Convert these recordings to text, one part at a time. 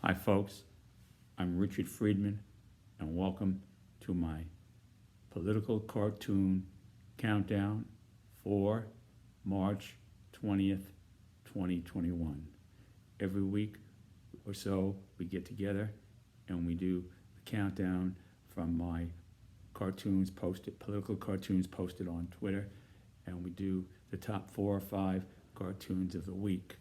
Hi, folks. I'm Richard Friedman, and welcome to my political cartoon countdown for March 20th, 2021. Every week or so, we get together and we do the countdown from my political cartoons posted on Twitter, and we do the top 4 or 5 cartoons of the week.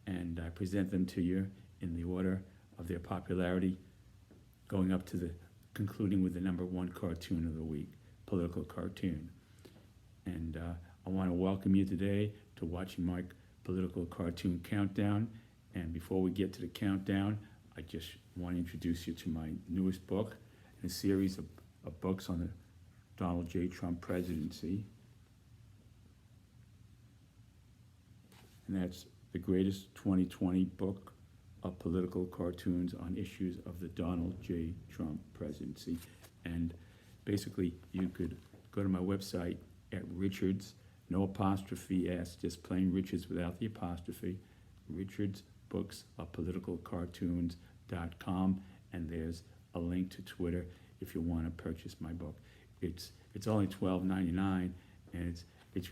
And I present them to you in the order of their popularity, going up to the concluding with the number 1 cartoon of the week, political cartoon. And I want to welcome you today to watching my political cartoon countdown. And before we get to the countdown, I just want to introduce you to my newest book, in a series of books on the Donald J. Trump presidency. And that's the greatest 2020 book of political cartoons on issues of the Donald J. Trump presidency. And basically, you could go to my website at Richards, no apostrophe S, just plain Richards without the apostrophe, Richards Books of Political Cartoons.com, and there's a link to Twitter if you want to purchase my book. It's only $12.99, and it's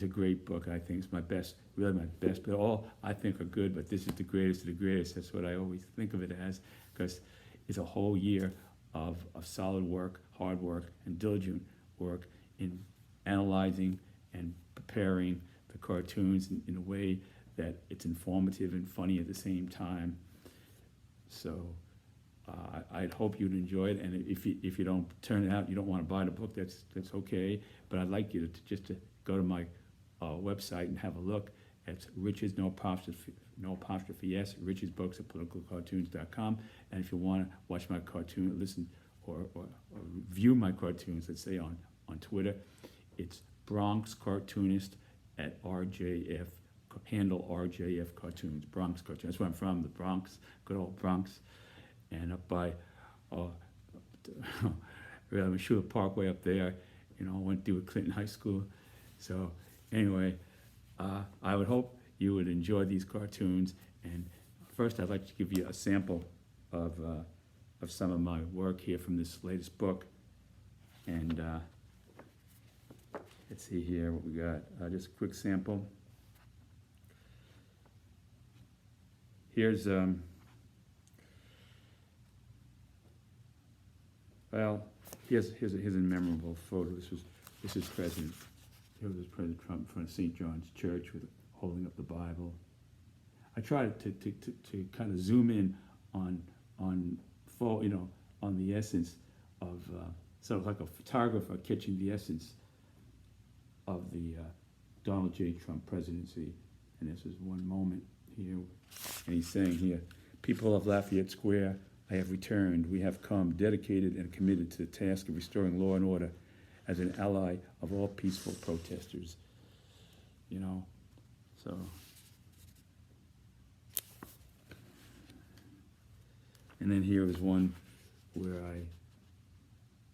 a great book. I think it's my best, but all I think are good, but this is the greatest of the greatest. That's what I always think of it as, because it's a whole year of solid work, hard work, and diligent work in analyzing and preparing the cartoons in a way that it's informative and funny at the same time. So I'd hope you'd enjoy it, and if you don't turn it out, you don't want to buy the book, that's okay. But I'd like you to go to my website and have a look. It's Richards, no apostrophe S, Richards Books of Political Cartoons.com. And if you want to watch my cartoon, listen or view my cartoons, let's say on Twitter, it's Bronx Cartoonist at RJF, handle RJF Cartoons, Bronx Cartoon. That's where I'm from, the Bronx, good old Bronx. And up by Schuler Parkway up there, went through Clinton High School. So anyway, I would hope you would enjoy these cartoons. And first, I'd like to give you a sample of some of my work here from this latest book. And let's see here what we got. Just a quick sample. Here's here's a memorable photo. This is President Trump in front of St. John's Church holding up the Bible. I try to kind of zoom in on the essence of sort of like a photographer catching the essence of the Donald J. Trump presidency. And this is one moment here, and he's saying here, "People of Lafayette Square, I have returned. We have come dedicated and committed to the task of restoring law and order as an ally of all peaceful protesters." So. And then here is one where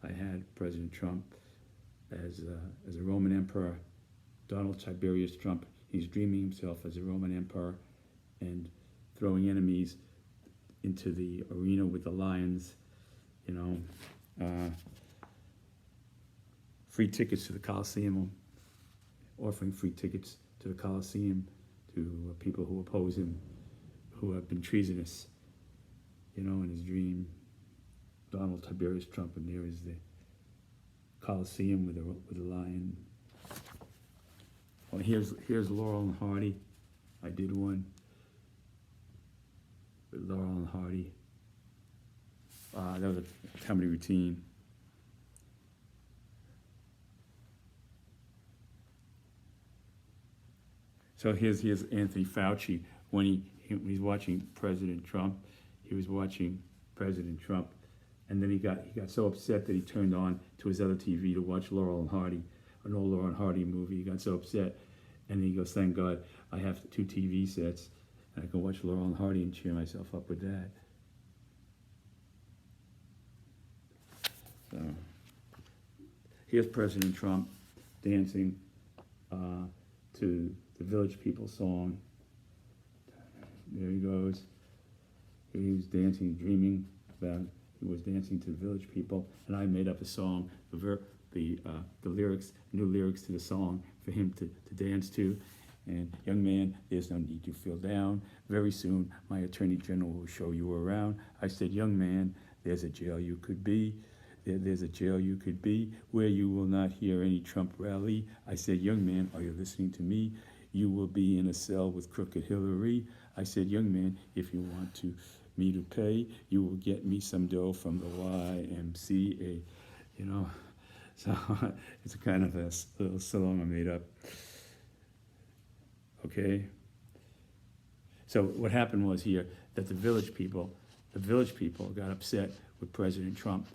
I had President Trump as a Roman emperor, Donald Tiberius Trump. He's dreaming himself as a Roman emperor and throwing enemies into the arena with the lions, free tickets to the Coliseum, offering free tickets to the Coliseum to people who oppose him, who have been treasonous, in his dream. Donald Tiberius Trump, and there is the Coliseum with a lion. Well, here's Laurel and Hardy. I did one with Laurel and Hardy. That was a comedy routine. So here's Anthony Fauci when he's watching President Trump. He was watching President Trump, and then he got so upset that he turned on to his other TV to watch Laurel and Hardy, an old Laurel and Hardy movie. He got so upset, and he goes, "Thank God I have 2 TV sets, and I can watch Laurel and Hardy and cheer myself up with that." So here's President Trump dancing to the Village People song. There he goes. he was dancing, dreaming about, he was dancing to the village people, and I made up a song, the lyrics, new lyrics to the song for him to dance to. And young man, there's no need to feel down. Very soon, my attorney general will show you around. I said, young man, there's a jail you could be. There's a jail you could be where you will not hear any Trump rally. I said, young man, are you listening to me? You will be in a cell with crooked Hillary. I said, young man, if you want me to pay, you will get me some dough from the YMCA. You know, so it's a kind of a little song I made up. Okay. So what happened was here that the village people got upset with President Trump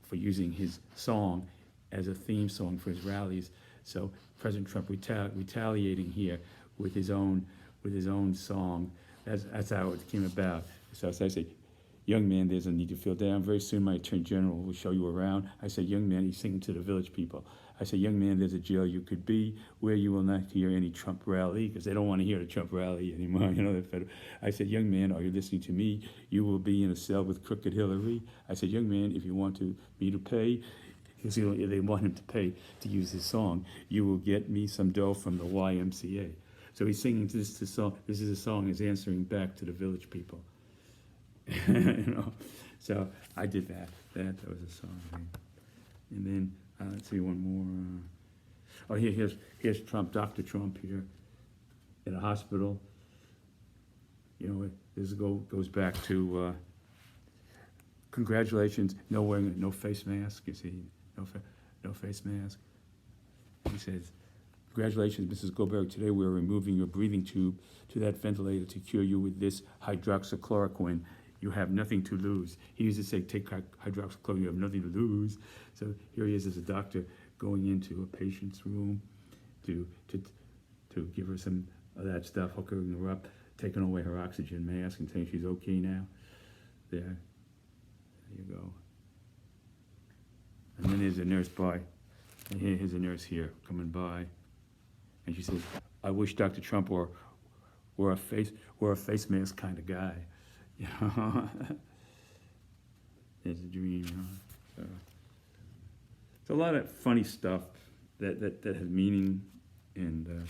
for using his song as a theme song for his rallies. So President Trump retaliating here with his own song. That's how it came about. So as I say, young man, there's a need to feel down. Very soon my attorney general will show you around. I said, young man, he's singing to the village people. I said, young man, there's a jail you could be where you will not hear any Trump rally, because they don't want to hear the Trump rally anymore. You know, I said, young man, are you listening to me? You will be in a cell with crooked Hillary. I said, young man, if you want me to pay, because they want him to pay to use his song, you will get me some dough from the YMCA. So he's singing this song. This is a song he's answering back to the village people. You know, so I did that. That was a song. And then let's see one more. Here's Trump, Dr. Trump here in a hospital. You know, this goes back to congratulations, no face mask. You see, no face mask. He says, congratulations, Mrs. Goldberg. Today we are removing your breathing tube to that ventilator to cure you with this hydroxychloroquine. You have nothing to lose. He used to say, take hydroxychloroquine, you have nothing to lose. So here he is as a doctor going into a patient's room to give her some of that stuff, hooking her up, taking away her oxygen mask and saying she's okay now. There you go. And then there's a nurse by, and here's a nurse here coming by, and she says, I wish Dr. Trump were a face mask kind of guy. You know, there's a dream. You know? So, it's a lot of funny stuff that has meaning, and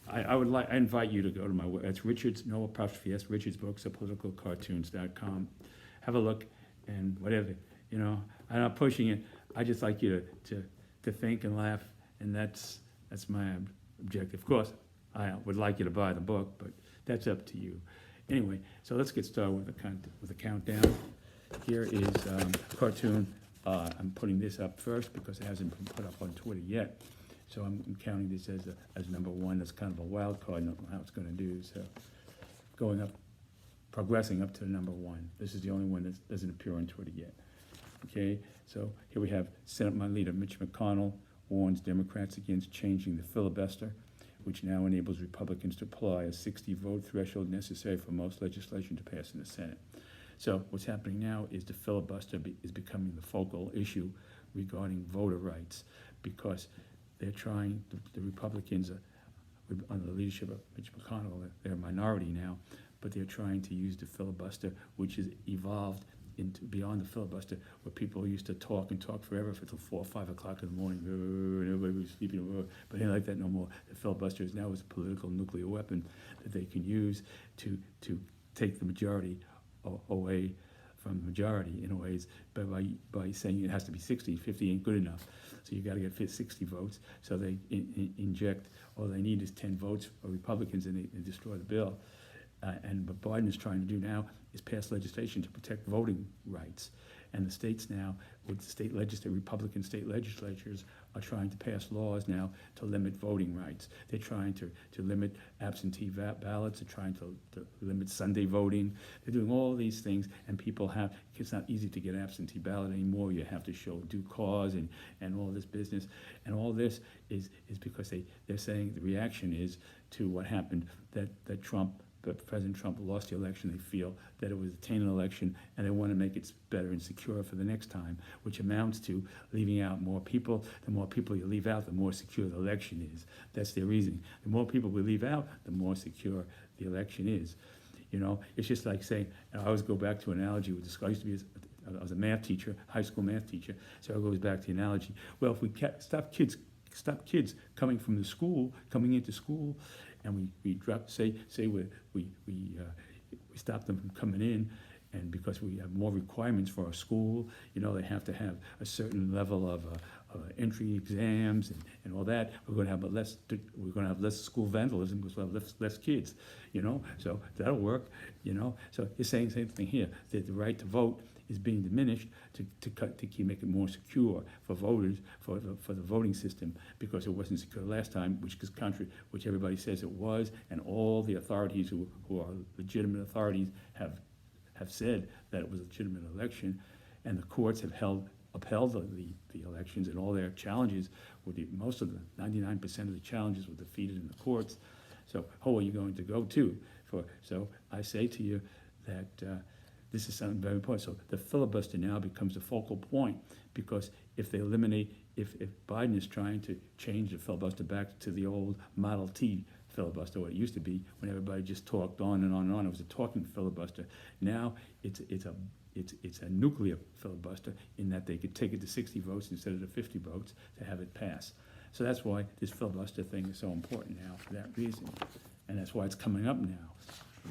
I invite you to go to my website. It's Richard's, no apostrophe S, Richard's Books, politicalcartoons.com. Have a look, and whatever, you know. I'm not pushing it. I just like you to think and laugh, and that's my objective. Of course, I would like you to buy the book, but that's up to you. Anyway, so let's get started with the countdown. Here is a cartoon. I'm putting this up first because it hasn't been put up on Twitter yet. So I'm counting this as number one. That's kind of a wild card. I don't know how it's going to do. So going up, progressing up to the number one. This is the only one that doesn't appear on Twitter yet. Okay, so here we have Senate Minority Leader Mitch McConnell warns Democrats against changing the filibuster, which now enables Republicans to apply a 60-vote threshold necessary for most legislation to pass in the Senate. So what's happening now is the filibuster is becoming the focal issue regarding voter rights, because they're trying, the Republicans, under the leadership of Mitch McConnell, they're a minority now, but they're trying to use the filibuster, which has evolved into beyond the filibuster, where people used to talk forever until 4 or 5 o'clock in the morning, and everybody was sleeping, but it ain't like that no more. The filibuster is now a political nuclear weapon that they can use to take the majority away from the majority in ways, by saying it has to be 60, 50 ain't good enough. So you got to get 60 votes. So they inject, all they need is 10 votes for Republicans, and they destroy the bill. And what Biden is trying to do now is pass legislation to protect voting rights. And the states now, with the Republican state legislatures, are trying to pass laws now to limit voting rights. They're trying to limit absentee ballots. They're trying to limit Sunday voting. They're doing all these things, and it's not easy to get absentee ballot anymore. You have to show due cause and all this business. And all this is because they're saying the reaction is to what happened, that President Trump lost the election. They feel that it was a tainted election, and they want to make it better and secure for the next time, which amounts to leaving out more people. The more people you leave out, the more secure the election is. That's their reasoning. The more people we leave out, the more secure the election is. You know, it's just like saying, and I always go back to an analogy with this. I used to be, I was a math teacher, high school math teacher, so it goes back to the analogy. Well, if we stop kids coming into school, and we drop, say we stop them from coming in, and because we have more requirements for our school, you know, they have to have a certain level of entry exams and all that. We're going to have less school vandalism because we'll have less kids, you know. So that'll work, you know. So you're saying the same thing here, that the right to vote is being diminished to keep make it more secure for voters, for the voting system, because it wasn't secure last time, which everybody says it was, and all the authorities who are legitimate authorities have said that it was a legitimate election, and the courts have upheld the elections, and all their challenges most of the 99% of the challenges were defeated in the courts. So how are you going to go to? So I say to you that this is something very important. So the filibuster now becomes the focal point, because if Biden is trying to change the filibuster back to the old Model T filibuster, what it used to be, when everybody just talked on and on and on. It was a talking filibuster. Now it's a nuclear filibuster, in that they could take it to 60 votes instead of the 50 votes to have it pass. So that's why this filibuster thing is so important now, for that reason. And that's why it's coming up now,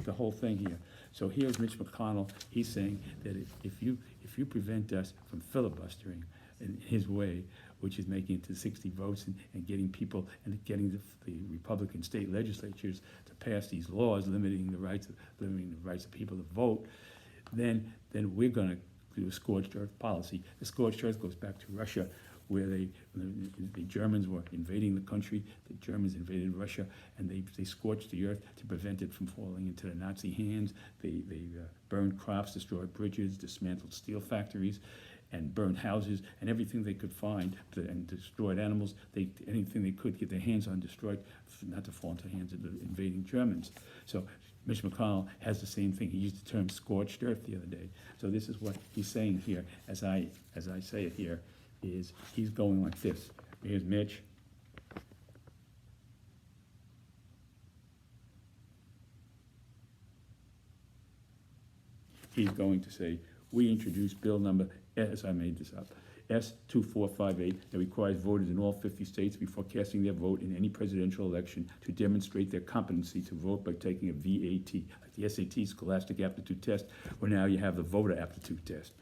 the whole thing here. So here's Mitch McConnell. He's saying that if you prevent us from filibustering in his way, which is making it to 60 votes and getting people and getting the Republican state legislatures to pass these laws limiting the rights of people to vote, then we're going to do a scorched earth policy. The scorched earth goes back to Russia, where the Germans were invading the country. The Germans invaded Russia, and they scorched the earth to prevent it from falling into the Nazi hands. They burned crops, destroyed bridges, dismantled steel factories, and burned houses, and everything they could find, and destroyed animals. Anything they could get their hands on destroyed, not to fall into the hands of the invading Germans. So Mitch McConnell has the same thing. He used the term scorched earth the other day. So this is what he's saying here, as I say it here, is he's going like this. Here's Mitch. He's going to say, we introduced bill number, as I made this up, S2458, that requires voters in all 50 states before casting their vote in any presidential election to demonstrate their competency to vote by taking a VAT, like the SAT, Scholastic Aptitude Test, where now you have the voter aptitude test.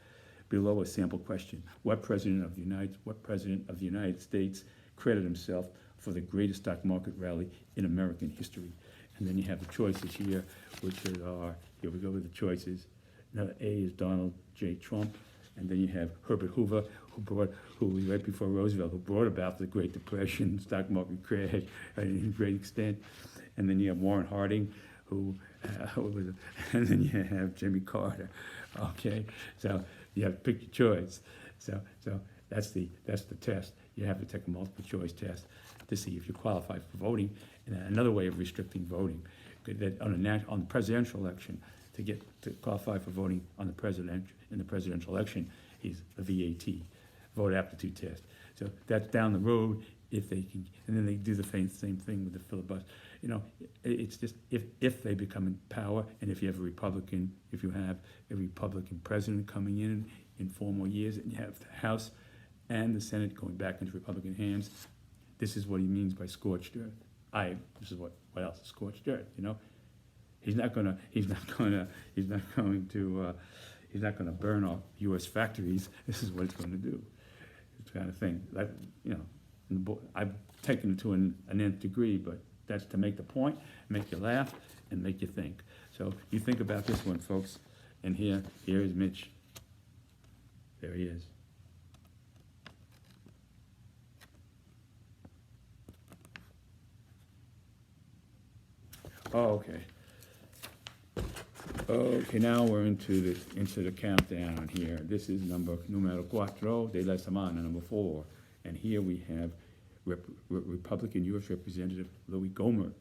Below a sample question: What president of the United States credited himself for the greatest stock market rally in American history? And then you have the choices here, which are, here we go with the choices. Now, A is Donald J. Trump, and then you have Herbert Hoover, who was right before Roosevelt, who brought about the Great Depression, stock market crash, in a great extent. And then you have Warren Harding, and then you have Jimmy Carter. Okay, so you have to pick your choice. So that's the test. You have to take a multiple choice test to see if you qualify for voting. And another way of restricting voting, that on the presidential election, to qualify for voting in the presidential election, is a VAT, voter aptitude test. So that's down the road, if they can, and then they do the same thing with the filibuster. You know, it's just if they become in power, and if you have a Republican president coming in 4 more years, and you have the House and the Senate going back into Republican hands, this is what he means by scorched earth. This is what else is scorched earth, you know? He's not going to burn off U.S. factories. This is what it's going to do. This kind of thing. Like, you know, I've taken it to an nth degree, but that's to make the point, make you laugh, and make you think. So you think about this one, folks. And here is Mitch. There he is. Oh, okay. Okay, now we're into the countdown here. This is numero 4 de la semana, number 4. And here we have Republican U.S. Representative Louis Gohmert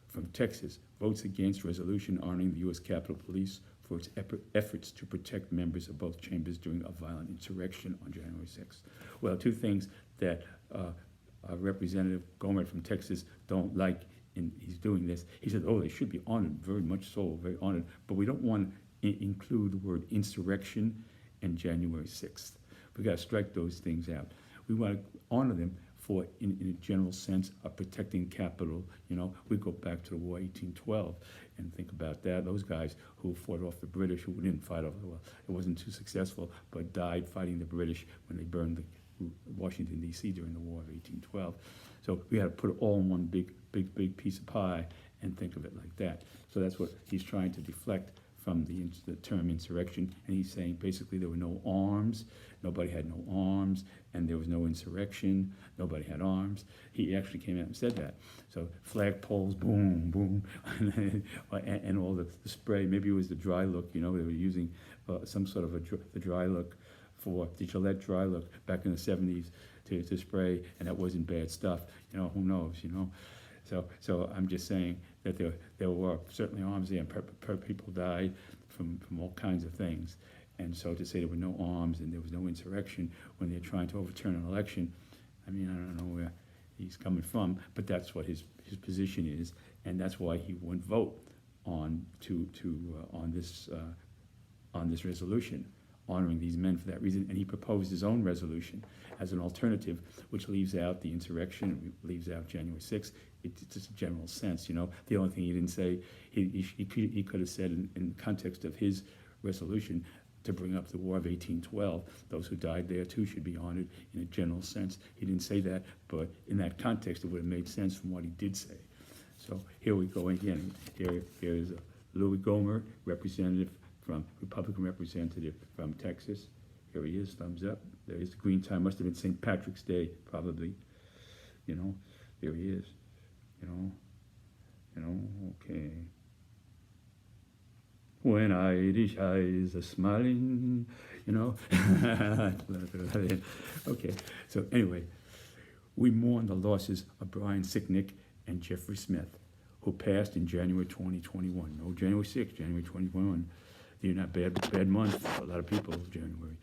from Texas votes against resolution honoring the U.S. Capitol Police for its efforts to protect members of both chambers during a violent insurrection on January 6th. Well, two things that Representative Gohmert from Texas don't like he's doing this, he said, oh, they should be honored, very much so, very honored, but we don't want to include the word insurrection and January 6th. We got to strike those things out. We want to honor them for, in a general sense, of protecting capital. You know, we go back to the war 1812 and think about that. Those guys who fought off the British, who didn't fight off, well, it wasn't too successful, but died fighting the British when they burned Washington, D.C. during the War of 1812. So we had to put it all in one big piece of pie and think of it like that. So that's what he's trying to deflect from the term insurrection, and he's saying basically there were no arms, nobody had no arms, and there was no insurrection, nobody had arms. He actually came out and said that. So flagpoles, boom, boom, and all the spray, maybe it was the dry look, you know, they were using some sort of the dry look for the Gillette dry look back in the 70s to spray, and that wasn't bad stuff, you know, who knows, you know. So I'm just saying that there were certainly arms there, and people died from all kinds of things. And so to say there were no arms and there was no insurrection when they're trying to overturn an election, I mean, I don't know where he's coming from, but that's what his position is, and that's why he wouldn't vote on this resolution, honoring these men for that reason. And he proposed his own resolution as an alternative, which leaves out the insurrection, leaves out January 6th. It's just a general sense, you know. The only thing he didn't say, he could have said in the context of his resolution to bring up the War of 1812, those who died there too should be honored in a general sense. He didn't say that, but in that context it would have made sense from what he did say. So here we go again. Here is Louis Gohmert, Republican representative from Texas. Here he is, thumbs up. There is the green tie, must have been St. Patrick's Day, probably. You know, there he is. Okay. When Irish eyes are smiling, you know. Okay, so anyway, we mourn the losses of Brian Sicknick and Jeffrey Smith, who passed in January 2021. No, January 6th, January 2021. You're not bad month for a lot of people, January.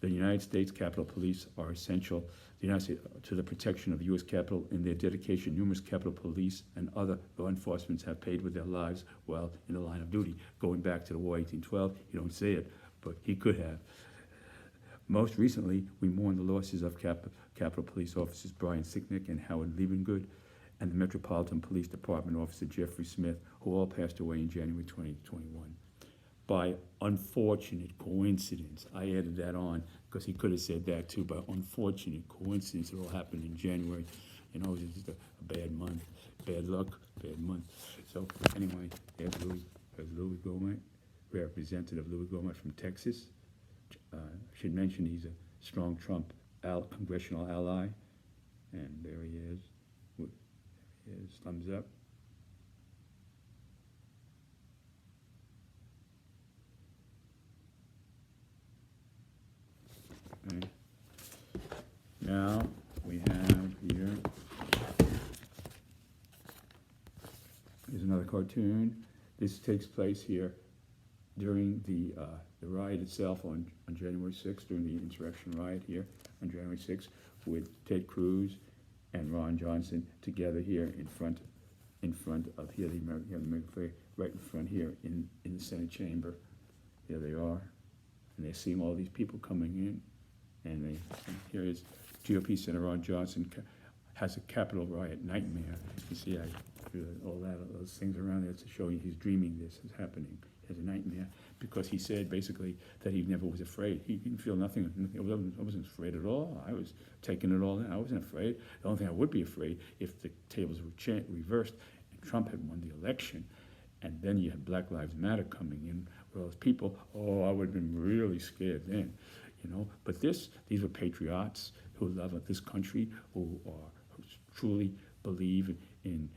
The United States Capitol Police are essential to the protection of the U.S. Capitol. In their dedication, numerous Capitol Police and other law enforcement have paid with their lives while in the line of duty. Going back to the War 1812, you don't say it, but he could have. Most recently, we mourn the losses of Capitol Police officers Brian Sicknick and Howard Liebengood, and the Metropolitan Police Department officer Jeffrey Smith, who all passed away in January 2021. By unfortunate coincidence, I added that on because he could have said that too. By unfortunate coincidence, it all happened in January. You know, it's just a bad month, bad luck, bad month. So anyway, there's Louis Gohmert, Representative Louis Gohmert from Texas. I should mention he's a strong Trump congressional ally, and there he is. There he is, thumbs up. Okay. Now we have here, here's another cartoon. This takes place here during the riot itself on January 6th, during the insurrection riot here on January 6th, with Ted Cruz and Ron Johnson together here in front of here, the American flag right in front here in the Senate chamber. Here they are, and they're seeing all these people coming in. And here is GOP Senator Ron Johnson has a Capitol riot nightmare. You see, I drew all those things around there to show you he's dreaming this is happening. He has a nightmare because he said basically that he never was afraid. He didn't feel nothing. I wasn't afraid at all. I was taking it all in. I wasn't afraid. The only thing I would be afraid if the tables were reversed and Trump had won the election, and then you had Black Lives Matter coming in with all those people. Oh, I would have been really scared then. You know, but these were patriots who love this country, who truly believe in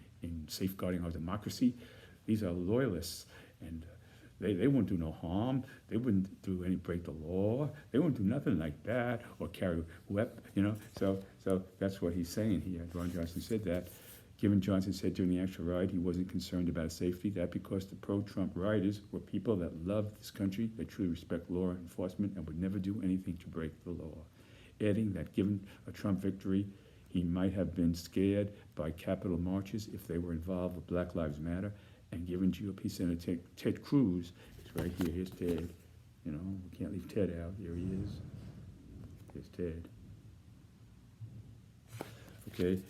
safeguarding our democracy. These are loyalists, and they wouldn't do no harm. They wouldn't break the law. They wouldn't do nothing like that or carry weapons. You know, so that's what he's saying here. Ron Johnson said that. Given Johnson said during the actual riot he wasn't concerned about safety, that because the pro-Trump rioters were people that loved this country, that truly respect law enforcement, and would never do anything to break the law. Adding that given a Trump victory, He might have been scared by Capitol marches if they were involved with Black Lives Matter, and given GOP Senator Ted Cruz, it's right here, here's Ted, you know, we can't leave Ted out, here he is, here's Ted. Okay,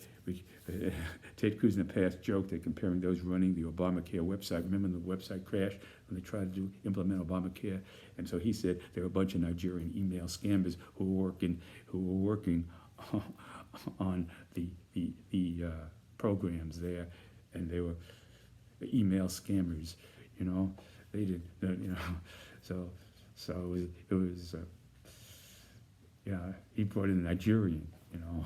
Ted Cruz in the past joked that comparing those running the Obamacare website, remember the website crashed when they tried to implement Obamacare? And so he said there were a bunch of Nigerian email scammers who were working on the programs there, and they were email scammers, you know. They didn't, you know, so it was yeah, he brought in a Nigerian, you know.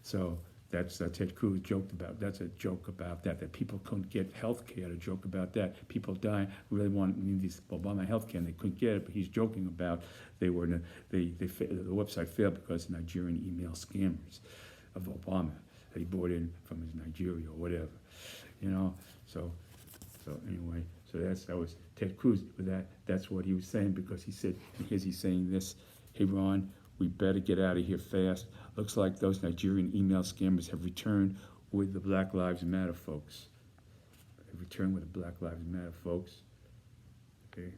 So that's Ted Cruz joked about. That's a joke about that people couldn't get health care. A joke about that. People dying really wanted these Obama health care and they couldn't get it. But he's joking about the website failed because of Nigerian email scammers of Obama that he brought in from his Nigeria or whatever, you know. So anyway, so that was Ted Cruz. With that's what he was saying, because he said, and he's saying this: "Hey Ron, we better get out of here fast. Looks like those Nigerian email scammers have returned with the Black Lives Matter folks. Have returned with the Black Lives Matter folks." Okay.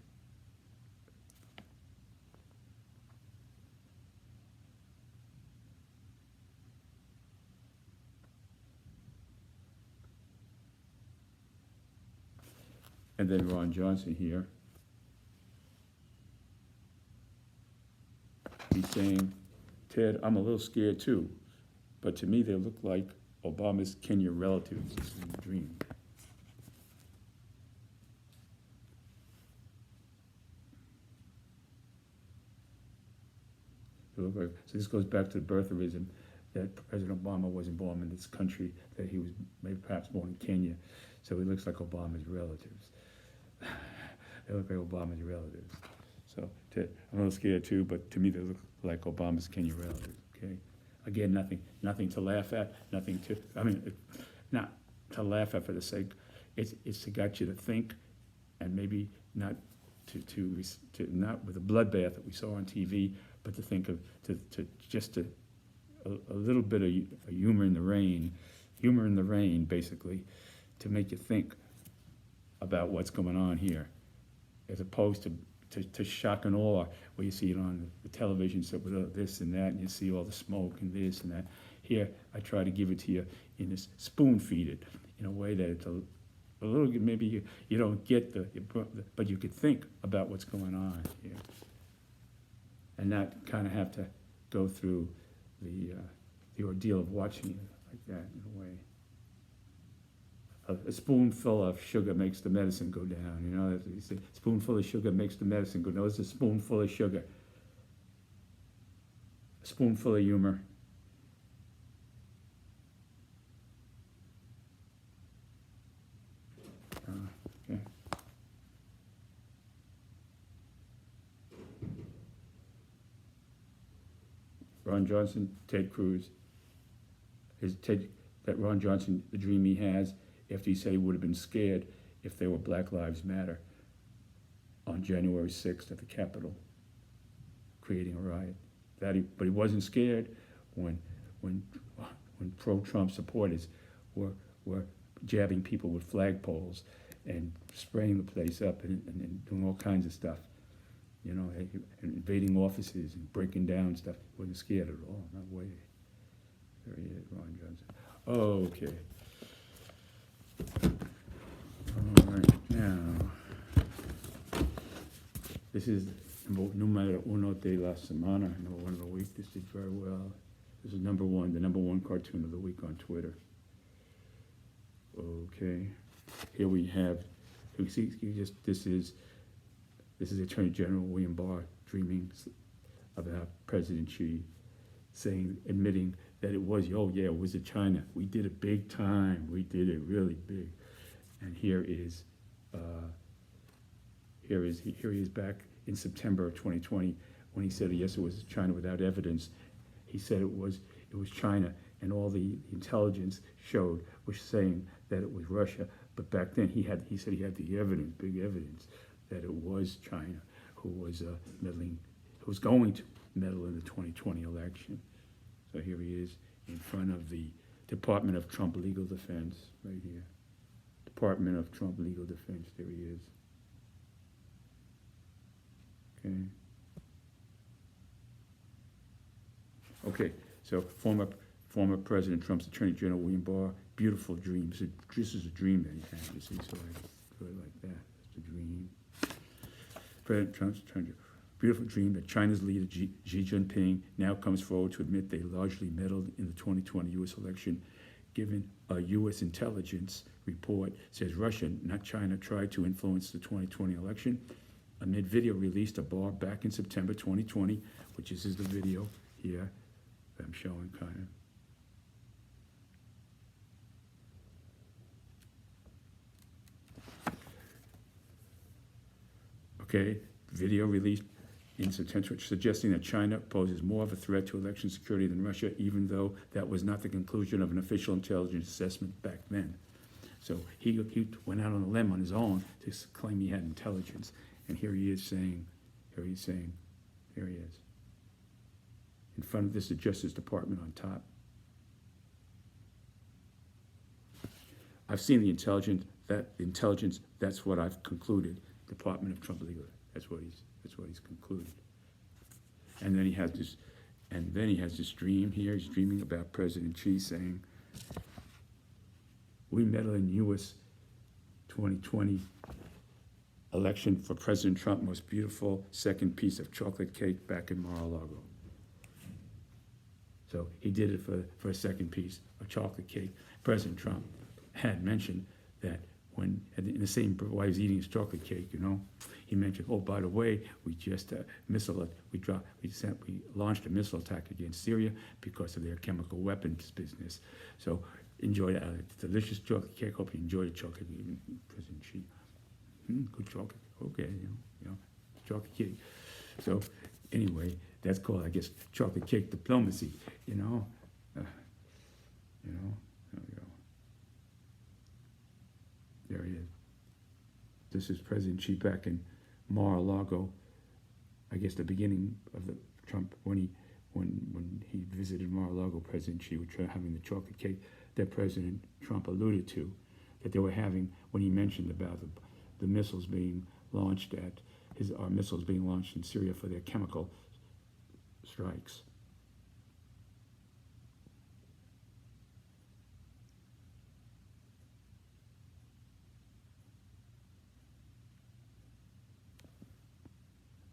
And then Ron Johnson here. He's saying, "Ted, I'm a little scared too, but to me they look like Obama's Kenya relatives." This is a dream. So this goes back to the birtherism, that President Obama wasn't born in this country, that he was maybe perhaps born in Kenya. So he looks like Obama's relatives. They look like Obama's relatives. So I'm a little scared too, but to me they look like Obama's Kenya relatives. Okay, again, nothing to laugh at, nothing to. I mean, not to laugh at for the sake. It's to get you to think, and maybe not to not with a bloodbath that we saw on TV, but to think of a little bit of humor in the rain, basically, to make you think about what's going on here, as opposed to shock and awe, where you see it on the television set with this and that, and you see all the smoke and this and that. Here, I try to give it to you in this spoon-feed it, in a way that it's a little, maybe you don't get but you could think about what's going on here. And not kind of have to go through the ordeal of watching it like that, in a way. A spoonful of sugar makes the medicine go down, you know. You say, spoonful of sugar makes the medicine go down. It's a spoonful of sugar. A spoonful of humor. Okay. Ron Johnson, Ted Cruz. That Ron Johnson, the dream he has, after he said he would have been scared if there were Black Lives Matter on January 6th at the Capitol, creating a riot. But he wasn't scared when pro-Trump supporters were jabbing people with flagpoles and spraying the place up and doing all kinds of stuff, you know, and invading offices and breaking down stuff. He wasn't scared at all, no way. There he is, Ron Johnson. Okay. All right, now, this is Numero Uno de la Semana, number one of the week. This did very well. This is the number one cartoon of the week on Twitter. Okay, here we have, this is Attorney General William Barr dreaming about President Xi, admitting that it was in China. We did it big time. We did it really big. And here he is back in September of 2020 when he said, yes, it was China without evidence. He said it was China, and all the intelligence was saying that it was Russia. But back then he said he had the evidence, big evidence, that it was China who was meddling, who was going to meddle in the 2020 election. So here he is in front of the Department of Trump Legal Defense, right here. Department of Trump Legal Defense, there he is. Okay. Okay, so former President Trump's Attorney General William Barr, beautiful dream. This is a dream that he had, you see, so I go like that. That's the dream. President Trump's Attorney General. Beautiful dream that China's leader Xi Jinping now comes forward to admit they largely meddled in the 2020 U.S. election, given a U.S. intelligence report says Russia, not China, tried to influence the 2020 election. Amid video released of Barr back in September 2020, which is the video here that I'm showing kind of. Okay, video released in September, suggesting that China poses more of a threat to election security than Russia, even though that was not the conclusion of an official intelligence assessment back then. So he went out on a limb on his own to claim he had intelligence. And here he is saying, here he is, in front of this, the Justice Department on top. I've seen the intelligence, that's what I've concluded. Department of Trump Legal, that's what he's concluded. And then he has this dream here. He's dreaming about President Xi saying, we meddle in U.S. 2020 election for President Trump, most beautiful second piece of chocolate cake back in Mar-a-Lago. So he did it for a second piece of chocolate cake. President Trump had mentioned that when, in the same, while he was eating his chocolate cake, you know, he mentioned, oh, by the way, we just we launched a missile attack against Syria because of their chemical weapons business. So enjoy that delicious chocolate cake. Hope you enjoy the chocolate, President Xi. Good chocolate. Okay, you know, chocolate cake. So anyway, that's called, I guess, chocolate cake diplomacy. You know. There we go. There he is. This is President Xi back in Mar-a-Lago. I guess the beginning of the Trump, when he visited Mar-a-Lago, President Xi was having the chocolate cake that President Trump alluded to, that they were having when he mentioned about the missiles being launched our missiles being launched in Syria for their chemical strikes.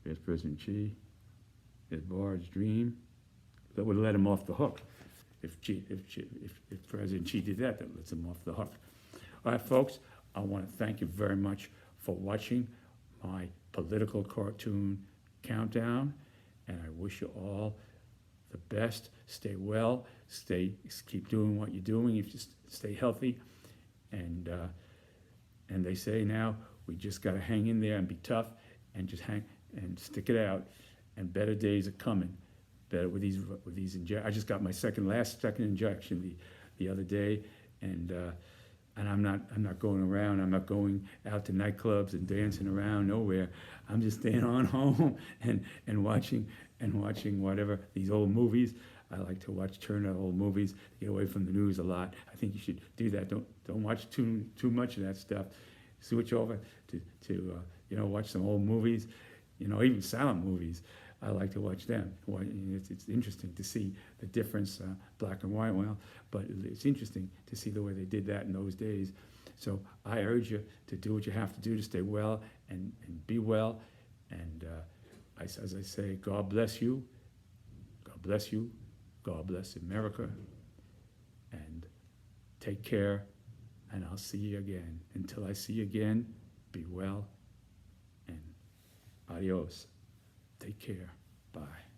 There's President Xi. There's Barr's dream. That would let him off the hook. If President Xi did that, that lets him off the hook. All right, folks, I want to thank you very much for watching my political cartoon countdown, and I wish you all the best. Stay well. Keep doing what you're doing. If you stay healthy, and they say now we just got to hang in there and be tough, and just hang and stick it out. And better days are coming. Better with these injections. I just got my second injection the other day, and I'm not going around. I'm not going out to nightclubs and dancing around nowhere. I'm just staying on home and watching whatever these old movies. I like to watch Turner old movies. Get away from the news a lot. I think you should do that. Don't watch too much of that stuff. Switch over to watch some old movies. Even silent movies. I like to watch them. It's interesting to see the difference, black and white. Well, but it's interesting to see the way they did that in those days. So I urge you to do what you have to do to stay well and be well. And as I say, God bless you. God bless you. God bless America. And take care. And I'll see you again. Until I see you again, be well and adios. Take care. Bye.